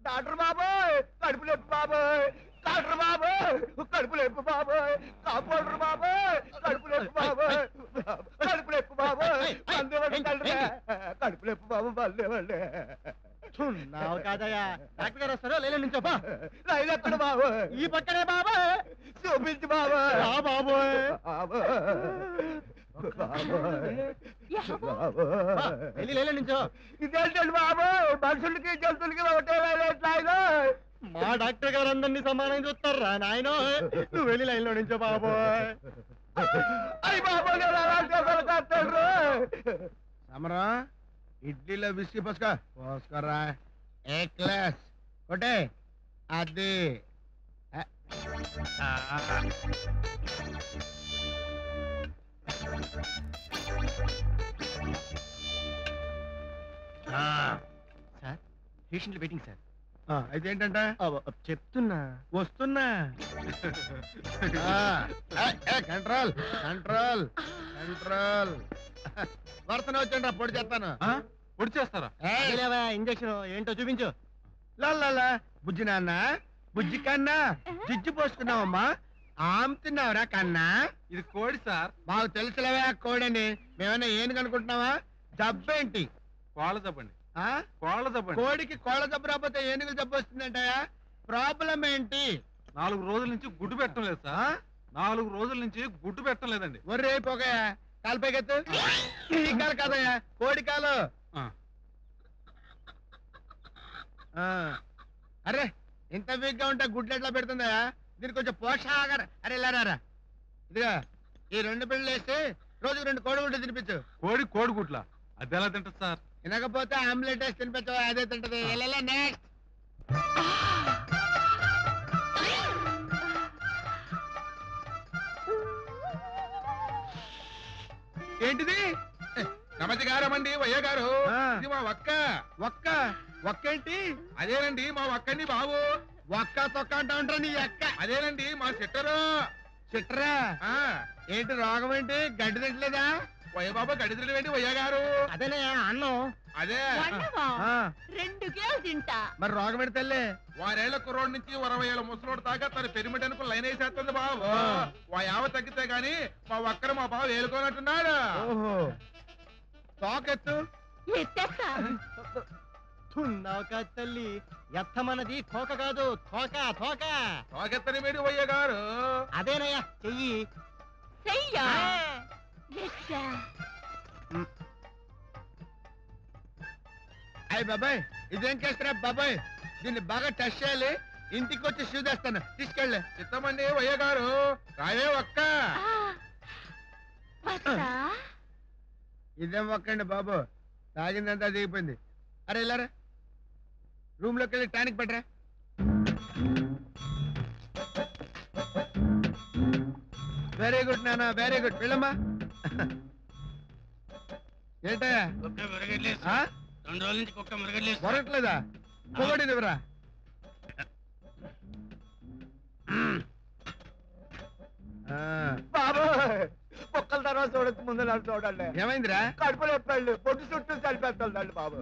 Doctor బాబోయ్ కడుపు నొప్పి బాబోయ్, డాక్టర్ బాబోయ్ కడుపు నొప్పి బాబోయ్, కాంపౌండర్ బాబోయ్ కడుపు నొప్పి బాబోయ్, కడుపు నొప్పి బాబోయ్ బందేవండి తండ్రి, కడుపు నొప్పి బాబు బందేవండి. కాదయ్యా డాక్టర్ గారు వస్తారో లేలే నుంచోపా. రైలు ఎక్కడ బాబోయ్? ఈ పక్కనే బాబాయ్. చూపించు బాబోయ్. బాబోయ్ వెళ్ళి లేలే నుంచో. ఇదేంటండి బాబోయ్, మనుషులకి జంతువులకి ఒకటే రైలు. మా డాక్టర్ గారు అందరినీ సమానం చూస్తారా నాయన? నువ్వు వెళ్ళి లైన్లో నుంచో బాబోయ్. అయ్యి బాబోయ్ సమరా ఇడ్లీలో బిస్కీ పోసుకోరా. ఏ క్లాస్ ఒకటే అది సార్ పేషెంట్లు వెయిటింగ్ సార్. అయితే ఏంటంట చెప్తున్నా వస్తున్నా. Control control control. వరుసనే వచ్చండి పొడి చేస్తాను. పొడి చేస్తారా? ఇంజక్షన్ ఏంటో చూపించు. లాలా బుజ్జి నాన్న బుజ్జి కన్నా జిజ్జు పోసుకున్నావమ్మా. ఆమె తిన్నావురా కన్నా? ఇది కోడి సార్. మాకు తెలుసులేవా కోడని. మేమన్నా ఏం కనుకుంటున్నావా? జబ్బేంటి? కోళ్ళ జబ్బండి. కోళ్ళ జబ్బండి. కోడికి కోళ్ళ జబ్బు రాకపోతే ఏనుగులు జబ్బు వస్తుందంటయా? ప్రాబ్లం ఏంటి? 4 రోజుల నుంచి గుడ్డు పెట్టడం లేదు సార్. 4 రోజుల నుంచి గుడ్డు పెట్టడం లేదండి. ఒర్రే అయిపోగా కాలు పైకెత్తు. ఈ కాలు కాదయ్యా కోడి కాలు. అరే ఇంత వీక్ గా ఉంటే గుడ్లు ఎట్లా పెడుతుందా? దీనికి కొంచెం పోషాహార. అరే లారా ఇదిగా ఈ 2 పిల్లలు వేస్తే రోజుకు 2 కోడిగుడ్లు తినిపించు. కోడిగుడ్ల అది ఎలా తింటది సార్? తినకపోతే ఆమ్లెట్ వేసి తినిపించు, అదే తింటది. నెక్స్ట్ ఏంటిది? నమస్కారమండి వయ్య గారు. ఇది మా ఒక్క ఒక్కేంటి? అదేనండి మా ఒక్కని బాబు. ఒక్క తొక్క అంటా ఉంటారు నీ అక్క. అదేనండి మా సిట్టరు. చిట్రా ఏంటి రోగం ఏంటి? గడ్డి తింటలేదా? వయ్య బాబా గడిద్రలేండి వయ్య గారు. అదేనే అన్నం. అదే 2 కేలు తింటా. మరి రోగం ఏంటి తల్లి? 6 ఏళ్ల కుర్రోడి నుంచి 60 ఏళ్ల ముసలోడు దాకా తన పిరమిడ్ అనుకుని లైన్ వేసేస్తుంది బాబు. వా యావ తగ్గితే గాని మా ఒక్కరు మా బాబు వేలుకోనట్టున్నాడు. ఓహో తోకెత్తు. ఎత్తేస్తా. తల్లి ఎత్తమన్నది కోక కాదు, తోక తోక. తోకెత్తని మేడి వయ్య గారు. అదేనయ్యా చెయ్యి. చెయ్యా ఎట్టా? అయ్యి బాబాయ్ ఇదేం చేస్తారా బాబాయ్? దీన్ని బాగా టెస్ట్ చేయాలి. ఇంటికి వచ్చి చూదేస్తాను, తీసుకెళ్ళి. చిత్తమండి వయ్య గారు. రాయే ఒక్క. ఇదేం ఒక్కండి బాబు, తాగిందంతా దిగిపోయింది. అరే ఇలారా రూమ్ లోకి వెళ్ళి టానిక్ పెట్టరా. వెరీ గుడ్ నాన్న, వెరీ గుడ్. వెళ్ళమ్మా. ఏంటయ్యా? 2 రోజుల నుంచి కుక్క మురగట్లేదు. మొరగట్లేదా? పొగడి ఇవ్వరా. బాబోయ్ కుక్కల తర్వాత చూడక ముందు నన్ను చూడండి. ఏమైందిరా? కడుపులో ఎప్పుడు పొట్టు చుట్టూ చనిపెట్టాలి బాబు.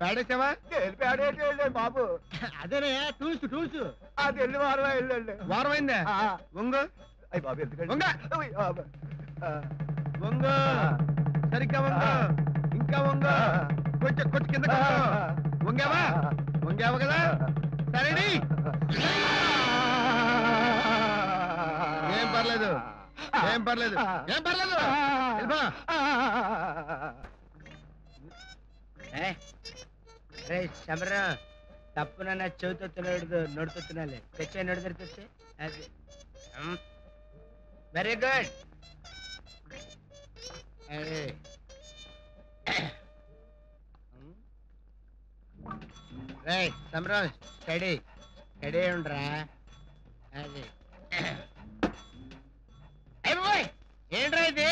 పేడేసావా? పేడేటి బాబు. అదేనయ్యా టూల్స్ టూల్స్. అది వెళ్ళి వారం వెళ్ళండి. వారం అయిందా? వంగు. అయ్యి బాబు ఎందుకండి? వంగు సరిగ్గా వంగు. ఇంకా వంగు. కొంచెం కొంచెం కింద వంగావా? వంగావు కదా? సరేడి. ఏం పర్లేదు ఏం పర్లేదు ఏం పర్లేదు. శబరా తప్పున చెవితో తినడు నడుతూ తినాలి. తెచ్చే నడు తెచ్చే. అది వెరీ గుడ్. రైట్ సమరం స్టడీ స్టడీ ఉండరా. అది ఏంట్రా ఇది?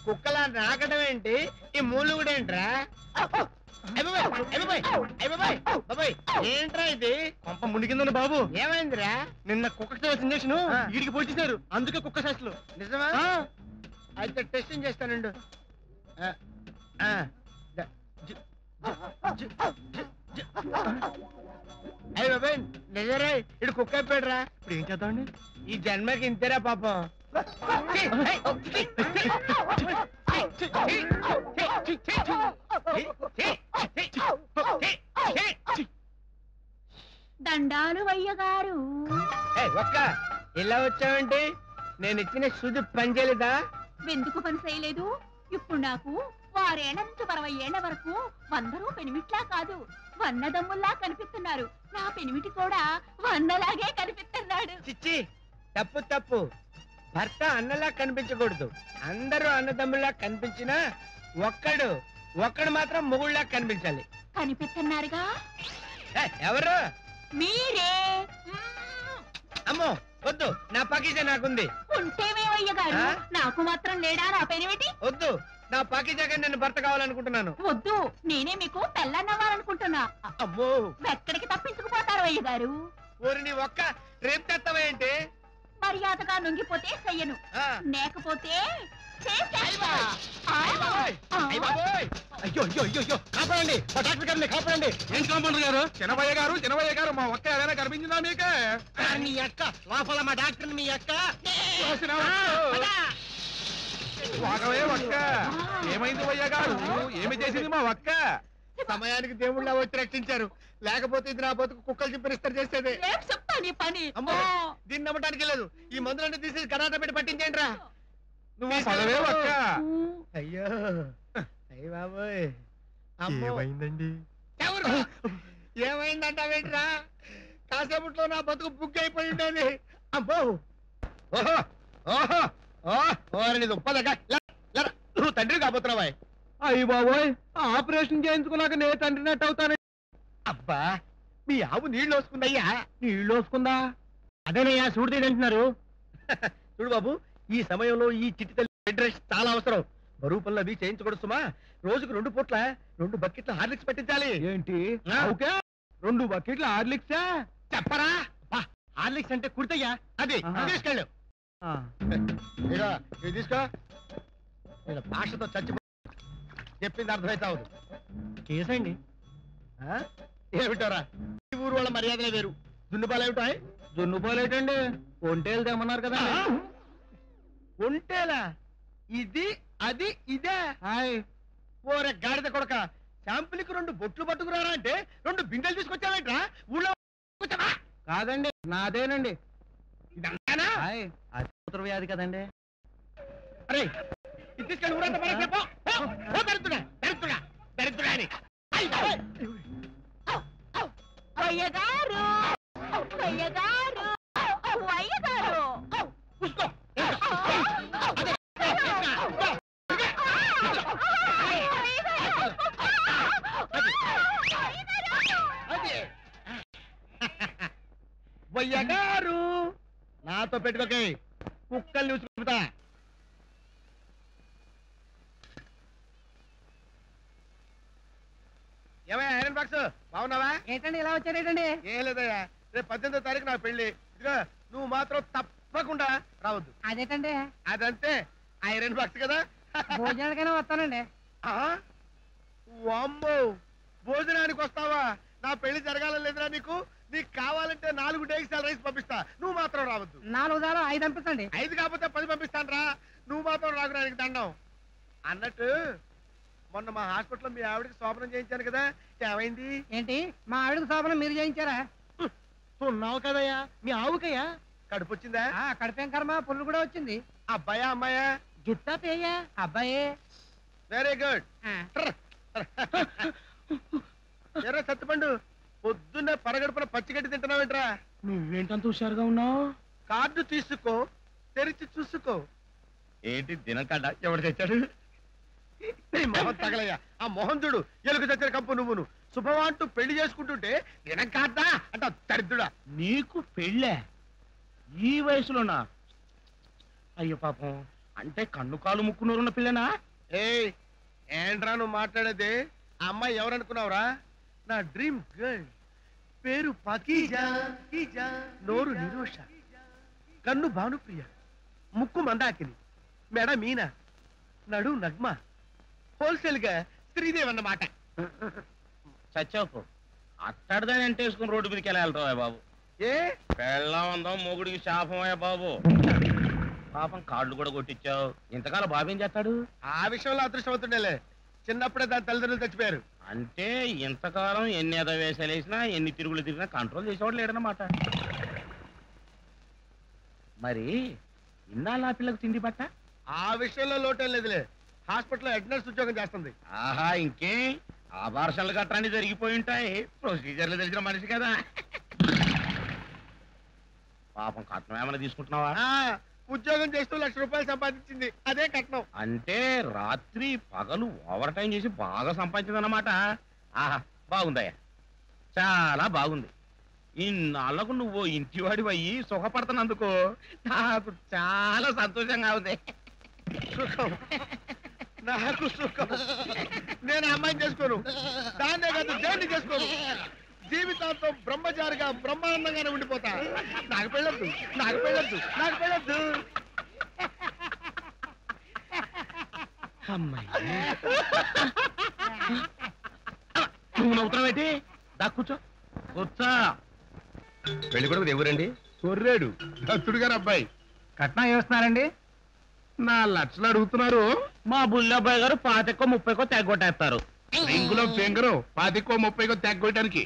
కుక్కలా నాకడం ఏంటి? ఈ మూలు కూడా ఏంట్రా? ఏంట్రా ఇది? కొంప మునిగిందండి బాబు. ఏమైందిరా? నిన్న కుక్క చేసిన ఇంజక్షన్ వీడికి పొడిచేశారు, అందుకే కుక్క శాస్త్రులు. నిజమా? అయితే టెస్టింగ్ చేస్తానండు. అయ్యి బాబాయ్ నిజరా ఇటు కుక్క అయిపోయాడురా. ఇప్పుడు ఏం చేద్దామండి? ఈ జన్మకి ఇంతేరా పాపం. దండాలు అయ్యగారు. ఒక్క ఇలా వచ్చావంటే నేను ఇచ్చిన సూది పనిచేయలేదా? ఎందుకు పని చేయలేదు? ఇప్పుడు నాకు 6 ఏళ్ల నుంచి 60 ఏళ్ల వరకు 100 పెనిమిట్లా కాదు, వన్నదమ్ముల్లా కనిపిస్తున్నారు. నా పెనిమిటి కూడా వన్నలాగే కనిపిస్తున్నాడు. చిచ్చి తప్పు తప్పు. భర్త అన్నలా కనిపించకూడదు. అందరూ అన్నదమ్ముల్లా కనిపించినా ఒక్కడు మాత్రం మొగుళ్ళలా కనిపించాలి. కనిపిస్తున్నారుగా. ఎవరు? మీరే. అమ్మో వద్దు, నా పాకిజా నాకుంది. ఉంటేమేమయ్యగారు, నాకు మాత్రం లేడా నా పెనిమిటి? వద్దు, నా పాకిజాగా నన్ను భర్త కావాలనుకుంటున్నాను. వద్దు, నేనే మీకు పెళ్ళన్నవ్వాలనుకుంటున్నా. అమ్మో ఎక్కడికి తప్పించుకుపోతారు అయ్యగారు? ఊరి నీ ఒక్క రేపు తెస్తావేంటి? మర్యాదగా లొంగిపోతే చెయ్యను, లేకపోతే చేసేస్తా. అయ్యో అయ్యో అయ్యో అయ్యో, కాపాడండి, మా డాక్టర్ గారిని కాపాడండి. ఏం కాంపౌండర్ గారు? చిన్నవయ్య గారు మా ఒక్క ఏదైనా కనిపించిందా మీకే? మీ అక్క లోపల మా డాక్టర్ మీ అక్క. వాగవే ఒక్క. ఏమైంది వయ్య గారు? ఏమి చేసింది మా ఒక్క? సమయానికి దేవుళ్ళ వచ్చి రక్షించారు. లేకపోతే ఇది నా బతుకు కుక్కలు చింపరిస్తారు చేసేది. రేపు చెప్తా నీ పని. అమ్మో దీన్ని నమ్మటానికి లేదు. ఈ మందులన్నీ తీసి కరాట పెట్టి పట్టించేయండి రా. నువ్వు పదవే ఒక్క. అయ్యో అయ్య బాబోయ్. అమ్మో ఏమైందండి? ఏమైందంటావేంట్రా? కాసేపట్లో నా బతుకు బుక్ అయిపోయి ఉండేది. అమ్మో ఓహో ఓహో ఓహో ఉప్పదగా నువ్వు తండ్రి కాబోతున్నావా? అయ్యి బాబోయ్, ఆపరేషన్ చేయించుకున్నాక నేను తండ్రినట్టు అవుతాను. అబ్బా మీ ఆవు నీళ్ళు వస్తుందయ్యా. నీళ్ళు వస్తుందా? అదేనయ్యా చూడదేది అంటున్నారు. చూడు బాబు, ఈ సమయంలో ఈ చిట్టి తల్లి బెడ్ రెస్ట్ చాలా అవసరం. బరువు పనులు అవి చేయించకూడదు సుమా. రోజుకు 2 పూట్ల 2 బకెట్ల హార్లిక్స్ పెట్టించాలి. ఏంటి? ఆ? ఓకే, 2 బకెట్ల హార్లిక్సా? చెప్పరా? హార్లిక్స్ అంటే కుర్తయ్యా. అది ఆహా. తీసుకెళ్ళు. ఇదిగో, ఇది తీసుకో. నేను భాషతో చచ్చిపో చెప్పింది అర్థమైతావు. చేసండి. ఏమిటోరా, ఈ ఊరు వాళ్ళ మర్యాదలే వేరు. దున్నుపాలు ఏమిటాయి? జున్నుపోలేటండి, ఒంటేలు తెమ్మన్నారు కదా. ఒంటేలా? ఇది అది ఇదే? హాయ్, ఓరే గాడిద కొడక, శాంపుల్కి 2 బొట్లు పట్టుకురారా అంటే 2 బిందెలు తీసుకొచ్చావేంట్రా? ఊళ్ళో కూర్చోవా? కాదండి నాదేనండి. ఇదంతానా? హాయ్, అది మూత్ర వ్యాధి కదండి. అరే ఇది తీసుకెళ్ళి ఊరంతా పడేసి పో. పో, దరిద్రుడా దరిద్రుడా దరిద్రుడా అని. అయ్యగారు, అయ్యగారు, అయ్యగారు. కూసుకో. వయ్యగారు నాతో పెట్టుకోకే, కుక్కల్ని చూసుకుంటా. ఏమయ్యా ఐరన్ బాక్స్, బాగున్నావా? ఏంటండి ఇలా వచ్చారేటండి? ఏం లేదయ్యా, రేపు 18వ తారీఖు నా పెళ్లి. ఇదిగో నువ్వు మాత్రం తప్పకుండా రావద్దు. అదేటండి? అదంతే, ఐరన్ బాక్స్ కదా. భోజనానికైనా వస్తానండి. ఆ? వామ్మో, భోజనానికి వస్తావా? నా పెళ్లి జరగాలని లేదురా నీకు? నీకు కావాలంటే 4 డేక్సాల రైస్ పంపిస్తా, నువ్వు మాత్రం రావద్దు. 4 దారు 5 పంపిస్తండి. 5 కాకపోతే 10 పంపిస్తాను రా. నువ్వు మాత్రం రాకురానికి దండం. అన్నట్టు మొన్న మా హాస్పిటల్లో మీ ఆవిడకి శోభనం చేయించాను కదా, ఏమైంది? ఏంటి మా ఆవిడకి శోభనం మీరు చేయించారా? ఉన్నావు కదయ్యా, మీ ఆవుకయ్యా. కడుపు వచ్చిందా? కడిపేం కర్మ, పుల్లు కూడా వచ్చింది. అబ్బాయా అమ్మాయా? జుట్టా పేయ్యా? అబ్బాయే. Very good. ఎర్ర సత్తుపండు, పొద్దున్నే పరగడుపున పచ్చిగడ్డి తింటున్నావేంట్రా? నువ్వేంటంత హుషారుగా ఉన్నావు? కార్డు తీసుకో, తెరిచి చూసుకో. ఏంటి దినకాడ ఎవరు తెచ్చాడు? నీ మొహం తగలయ్యా, ఆ మొహం చూడు, ఎలుగు తెచ్చిన కంపు నువ్వును. శుభమా అంటూ పెళ్లి చేసుకుంటుంటే దినకాడ్డా అంట దరిద్రుడా. నీకు పెళ్ళే ఈ వయసులోనా? అయ్యో పాపం, అంటే కన్ను కాలు ముక్కునూరున్న పిల్లనా? ఏయ్ ఏంట్రా నువ్వు మాట్లాడేది? ఆ అమ్మాయి ఎవరనుకున్నావురా? నా డ్రీమ్ గర్ల్. పేరు పకీజా, నోరు నిరోష, కన్ను భానుప్రియ, ముక్కు మందాకిని, మెడ మీనా, నడు నగ్మ, హోల్సేల్ గా శ్రీదేవి అన్నమాట. చచ్చావు అట్టడదాని అంటే వేసుకుని రోడ్డు మీదకి వెళ్ళాలి బాబు. ఏ పెళ్ళం ఉందాం మొగుడికి శాపమయ్యా బాబు. పాపం కాళ్ళు కూడా కొట్టించావు. ఇంతకాలం బాబేం చేస్తాడు? ఆ విషయంలో అదృష్టవంతుండేలే, చిన్నప్పుడే దాని తల్లిదండ్రులు చచ్చిపోయారు. అంటే ఇంతకాలం ఎన్ని ఎదవేశాలు వేసినా ఎన్ని తిరుగులు తిరిగినా కంట్రోల్ చేసేవాడు లేడనమాట. మరి ఇన్నాళ్ళు ఆ పిల్లకు తిండి పట్ట? ఆ విషయంలో లోటేం లేదులే, హాస్పిటల్లో హెడ్ నర్స్ ఉద్యోగం చేస్తుంది. ఆహా, ఇంకే ఆభాషణలు గట్రాన్ని జరిగిపోయి ఉంటాయి. ప్రొసీజర్లు తెలిసిన మనిషి కదా. పాపం కట్నం ఏమైనా తీసుకుంటున్నావా? ఉద్యోగం చేస్తూ ₹1,00,000 సంపాదించింది, అదే కట్నం. అంటే రాత్రి పగలు ఓవర్ టైం చేసి బాగా సంపాదించిందన్నమాట. ఆహా, బాగుందయ్యా, చాలా బాగుంది. ఇన్నాళ్లకు నువ్వు ఇంటివాడి అయ్యి సుఖపడుతున్నందుకు నాకు చాలా సంతోషంగా ఉంది. సుఖం, నాకు సుఖం. నేను అమ్మాయిని చేసుకోను, దాన్నే కాదు దేన్ని చేసుకోను. జీవితాంతం బ్రహ్మచారిగా బ్రహ్మానందంగానే ఉండిపోతా. నాకు పెళ్ళొద్దు, నాకు పెళ్ళొద్దు, నాకు పెళ్ళొద్దు. నువ్వు నవ్వుతున్నావేంటి? దా కూర్చో, కూర్చో. పెళ్లి కూడా ఎవరండి? కొర్రాడు దత్తుడు గారు అబ్బాయి. కట్నం ఏమిస్తున్నారండి? 4 లక్షలు అడుగుతున్నారు. మా బుల్లబ్బాయి గారు 25కో 30కో తెగొట్టేస్తారు. రింగులో ఫింగరు 10కో 30కో తెగ్గొట్టడానికి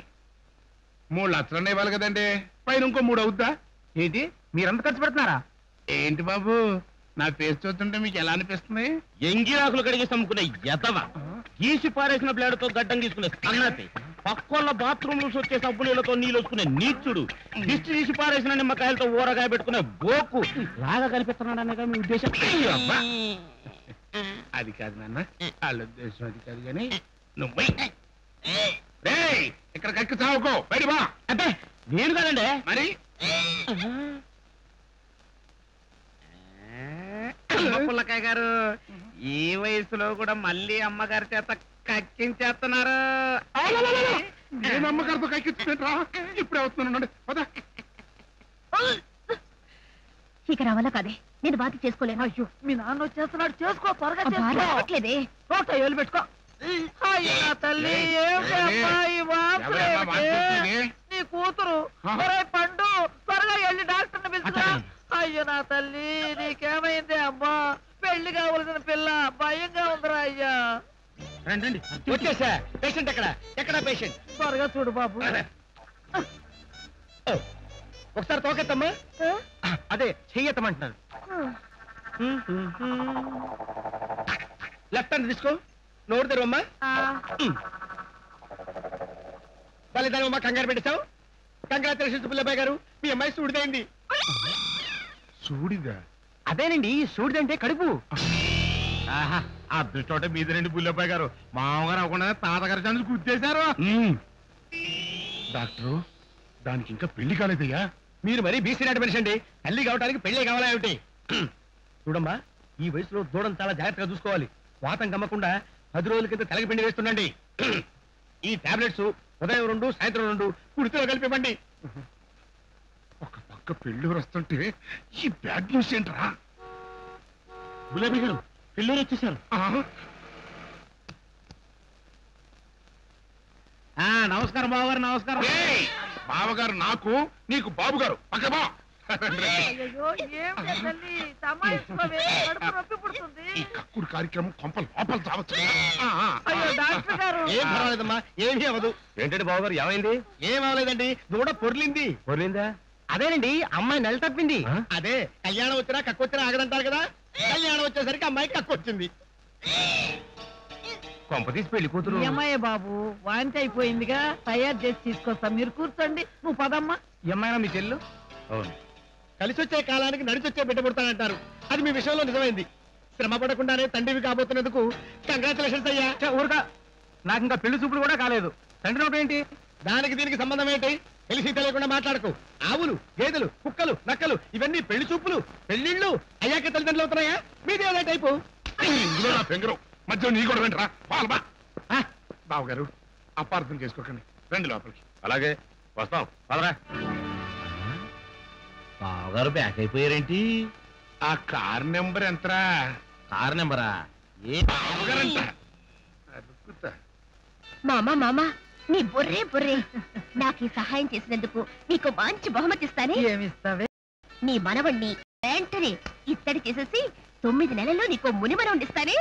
3 లక్షలు ఇవ్వాలి కదండి. పైన ఇంకో 3 అవుద్దా? ఏంటి మీరంత ఖర్చు పెడుతున్నారా? ఏంటి బాబు, నా ఫేస్ చూస్తుంటే మీకు ఎలా అనిపిస్తుంది? ఎంగిరాకులు కడిగి అమ్ముకునే ఎదవ, గీసి పారేసిన బ్లేడుతో గడ్డం గీసుకునే సన్నతి, పక్కల బాత్రూమ్ నుంచి వచ్చే సబ్బు నీళ్ళతో నీళ్ళు వచ్చుకునే నీచుడు, దిష్టి తీసి పారేసిన నిమ్మకాయలతో ఊరగాయ పెట్టుకునే బోకు లాగా కనిపిస్తున్నాడనే మీ ఉద్దేశం? అబ్బా, అది కాదు నాన్న, వాళ్ళ ఉద్దేశం అది కాదు కానీ నువ్వు ఇక్కడ కక్కి చావుకో, బయట బా. అంటే నేను కదండి మరి పుల్లకాయ గారు, ఈ వయసులో కూడా మళ్ళీ అమ్మగారి చేత కక్కించేస్తున్నారు. నేను అమ్మగారితో కక్కించుకుంటా, ఇప్పుడే వస్తున్నాను. పద. ఇక రావాలా కదే, నేను బాధ చేసుకోలేను. అయ్యో, మీ నాన్న వచ్చేస్తున్నాడు, చేసుకో త్వరగా అబ్బా, రావట్లేదే. ఏళ్ళు పెట్టుకో. అయ్యో నా తల్లి, ఏమిటి అమ్మాయి వాంతులు ఎవరమ్మా ఏమిటి? వాంతుతుంది? నీ కూతురు. ఒరే పండు, త్వరగా వెళ్ళి డాక్టర్ని పిలుచురా. అయ్యో నా తల్లి, నీకేమైంది అమ్మా? పెళ్లి కావలసిన పిల్ల, భయంగా ఉందిరా అయ్యా. రండి. వచ్చేసా. పేషెంట్ ఎక్కడ? ఎక్కడ పేషెంట్? త్వరగా చూడు బాబు. ఒకసారి తోకెత్తమ్మా. అదే చెయ్యెత్తమంటున్నాను. లెఫ్ట్ హ్యాండ్ తీసుకో, నోరు తెరవమ్మా. తల్లిదండ్రులమ్మా, కంగారు పెట్టేశావు. కంగ్రాచులేషన్స్ పుల్లబాయ్ గారు, మీ అమ్మాయి సూడిదైంది. చూడిదా? అదేనండి, సూడిదంటే కడుపు. ఆహా, అదృష్టం మీద రండి బుల్లబ్బాయి గారు. మామగారు అవ్వకుండా తాతగారి ఛాన్స్ గుర్తేశారు. డాక్టరు, దానికి ఇంకా పెళ్లి కాలేదయ్యా. మీరు మరీ బీసీ నాటి మనిషి అండి. తల్లి కావడానికి పెళ్ళే కావాలా ఏమిటి? చూడమ్మా, ఈ వయసులో దూడను చాలా జాగ్రత్తగా చూసుకోవాలి. వాతం కమ్మకుండా 10 రోజుల కింద తలకి పిండి వేస్తుండండి. ఈ టాబ్లెట్స్ ఉదయం 2, సాయంత్రం 2 కుడితో కలిపివ్వండి. ఒక పక్క పెళ్లి వస్తుంటే ఈ బ్యాడ్ న్యూస్ ఏంట్రా? బుల్లబ్బాయి గారు, పిల్లలు వచ్చేసారు. నమస్కారం బావగారు, నమస్కారం. బావగారు నాకు, నీకు బాబు గారు. పక్క బా. అయ్యో, ఏమిటి తల్లి, తమాయించుకోవే, కడుపు నొప్పి పుడుతుంది. ఈ కక్కుడు కార్యక్రమం కొంప లోపల చావచ్చు. అయ్యో డాక్టర్ గారు. ఏం పర్వాలేదమ్మా, ఏమీ అవ్వదు. ఏంటంటే బావగారు, ఏమైంది? ఏం అవ్వలేదండి, దూడ పొర్లింది. పొర్లిందా? అదేనండి, అమ్మాయి నెల తప్పింది. అదే కళ్యాణం వచ్చినా కక్కొచ్చినా ఆగదంటారు కదా, కళ్యాణం వచ్చేసరికి అమ్మాయి కక్కొచ్చింది. కొంపతీసి పెళ్లి కూతురు. అమ్మాయి బాబు, వాంతి అయిపోయిందిగా, తయారు చేసి తీసుకొస్తా, మీరు కూర్చోండి. నువ్వు పదమ్మా. అమ్మాయినా మీ చెల్లు? అవును. కలిసి వచ్చే కాలానికి నడిచొచ్చే బిడ్డ పుడతానంటారు, అది మీ విషయంలో నిజమైంది. శ్రమ పడకుండానే తండ్రివి కాబోతున్నందుకు కంగ్రాచులేషన్స్ అయ్యా. ఊరుగా, నాకు ఇంకా పెళ్లి చూపులు కూడా కాలేదు. తండ్రి నోటు ఏంటి? దానికి దీనికి సంబంధం ఏంటి? తెలిసి తెలియకుండా మాట్లాడకు. ఆవులు, గేదెలు, కుక్కలు, నక్కలు ఇవన్నీ పెళ్లి చూపులు, పెళ్లిళ్ళు అయ్యాక తల్లిదండ్రులు అవుతున్నాయా? మీది అదే టైపు. ఇందులో నా ఫింగరు మధ్య నీ కూడా వెంటరా. పాల్బా. బావగారు, అపార్థం చేసుకోకండి, రండి లోపలికి. అలాగే వస్తాం, పదరా. బావగారు బ్యాక్ అయిపోయారేంటి? ఆ కార్ నెంబర్ ఎంతరా? కారు నెంబరా? ఏ బావగారంట అనుకుంటా. మామా మామా నీ బుర్రే బుర్రే నాకు ఈ సహాయం చేసినందుకు నీకు మంచి బహుమతి ఇస్తానే. ఏమిస్తావే? నీ మనవణ్ణి వెంటనే ఇత్తడి చేసేసి 9 నెలల్లో నీకు మునిమనవుడిస్తానే.